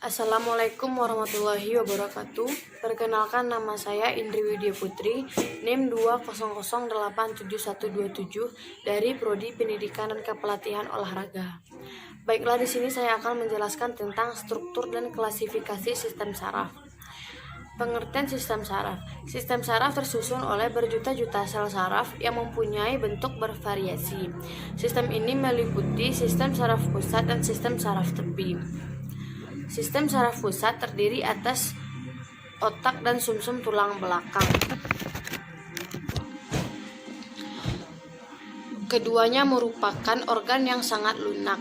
Assalamualaikum warahmatullahi wabarakatuh. Perkenalkan, nama saya Indri Widya Putri, NIM 2008727 dari Prodi Pendidikan dan Kepelatihan Olahraga. Baiklah, di sini saya akan menjelaskan tentang struktur dan klasifikasi sistem saraf. Pengertian sistem saraf. Sistem saraf tersusun oleh berjuta-juta sel saraf yang mempunyai bentuk bervariasi. Sistem ini meliputi sistem saraf pusat dan sistem saraf tepi. Sistem saraf pusat terdiri atas otak dan sumsum tulang belakang. Keduanya merupakan organ yang sangat lunak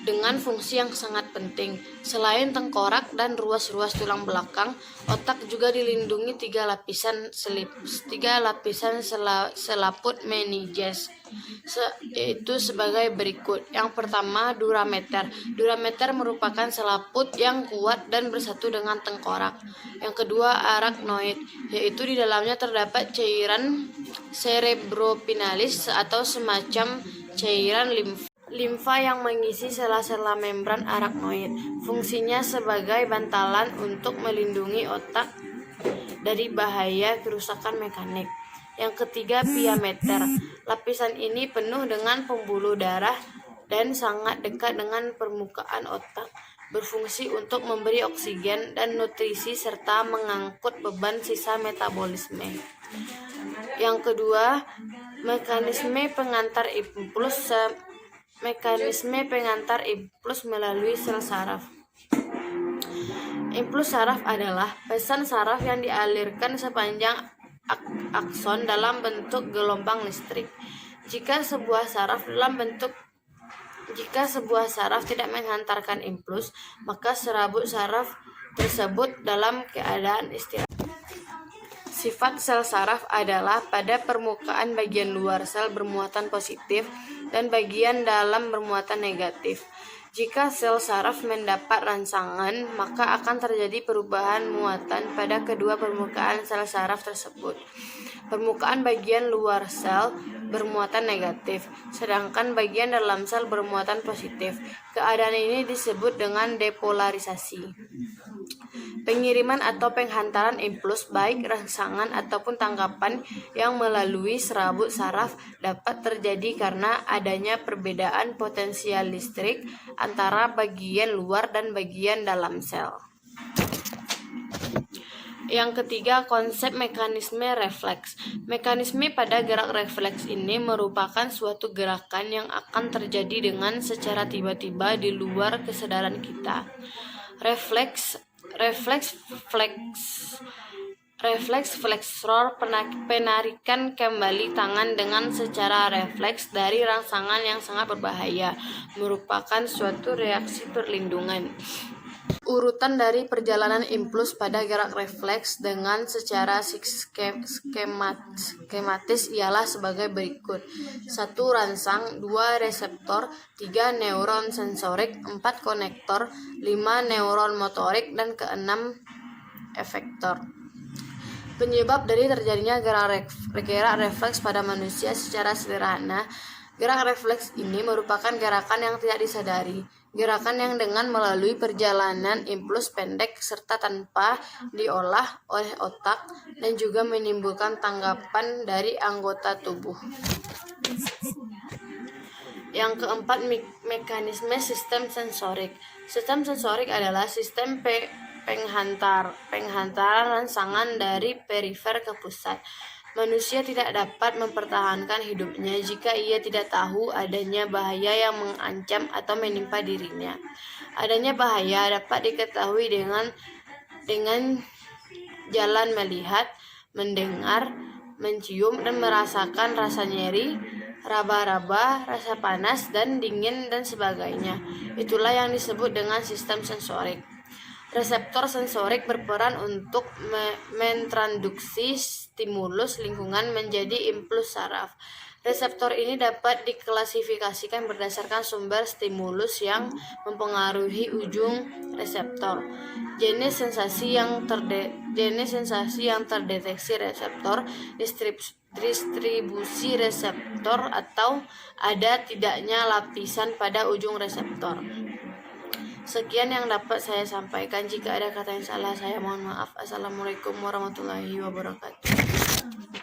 dengan fungsi yang sangat penting. Selain tengkorak dan ruas-ruas tulang belakang, otak juga dilindungi tiga lapisan selaput meninges, yaitu sebagai berikut. Yang pertama, durameter. Durameter merupakan selaput yang kuat dan bersatu dengan tengkorak. Yang kedua, arachnoid, yaitu di dalamnya terdapat cairan cerebropinalis atau semacam cairan limfa yang mengisi sela-sela membran arachnoid. Fungsinya sebagai bantalan untuk melindungi otak dari bahaya kerusakan mekanik. Yang ketiga, piameter. Lapisan ini penuh dengan pembuluh darah dan sangat dekat dengan permukaan otak, berfungsi untuk memberi oksigen dan nutrisi serta mengangkut beban sisa metabolisme. Yang kedua, mekanisme pengantar impuls melalui sel saraf. Impuls saraf adalah pesan saraf yang dialirkan sepanjang akson dalam bentuk gelombang listrik. Jika sebuah saraf tidak menghantarkan impuls, maka serabut saraf tersebut dalam keadaan istirahat. Sifat sel saraf adalah pada permukaan bagian luar sel bermuatan positif dan bagian dalam bermuatan negatif. Jika sel saraf mendapat rangsangan, maka akan terjadi perubahan muatan pada kedua permukaan sel saraf tersebut. Permukaan bagian luar sel bermuatan negatif, sedangkan bagian dalam sel bermuatan positif. Keadaan ini disebut dengan depolarisasi. Pengiriman atau penghantaran impuls, baik rangsangan ataupun tangkapan yang melalui serabut saraf, dapat terjadi karena adanya perbedaan potensial listrik antara bagian luar dan bagian dalam sel. Yang ketiga, konsep mekanisme refleks. Mekanisme pada gerak refleks ini merupakan suatu gerakan yang akan terjadi dengan secara tiba-tiba di luar kesadaran kita. Refleks fleksor, penarikan kembali tangan dengan secara refleks dari rangsangan yang sangat berbahaya, merupakan suatu reaksi perlindungan. Urutan dari perjalanan impuls pada gerak refleks dengan secara skematis ialah sebagai berikut. 1. Rangsang, 2. Reseptor, 3. Neuron sensorik, 4. Konektor, 5. Neuron motorik, dan ke-6 efektor. Penyebab dari terjadinya gerak refleks pada manusia secara sederhana, gerak refleks ini merupakan gerakan yang tidak disadari. Gerakan yang dengan melalui perjalanan impuls pendek serta tanpa diolah oleh otak dan juga menimbulkan tanggapan dari anggota tubuh. Yang keempat, mekanisme sistem sensorik. Sistem sensorik adalah sistem penghantaran rangsangan dari perifer ke pusat. Manusia tidak dapat mempertahankan hidupnya jika ia tidak tahu adanya bahaya yang mengancam atau menimpa dirinya. Adanya bahaya dapat diketahui dengan jalan melihat, mendengar, mencium, dan merasakan rasa nyeri, raba-raba, rasa panas dan dingin, dan sebagainya. Itulah yang disebut dengan sistem sensorik. Reseptor sensorik berperan untuk mentransduksi stimulus lingkungan menjadi impuls saraf. Reseptor ini dapat diklasifikasikan berdasarkan sumber stimulus yang mempengaruhi ujung reseptor, jenis sensasi yang terdeteksi reseptor, distribusi reseptor, atau ada tidaknya lapisan pada ujung reseptor. Sekian yang dapat saya sampaikan. Jika ada kata yang salah, saya mohon maaf. Assalamualaikum warahmatullahi wabarakatuh.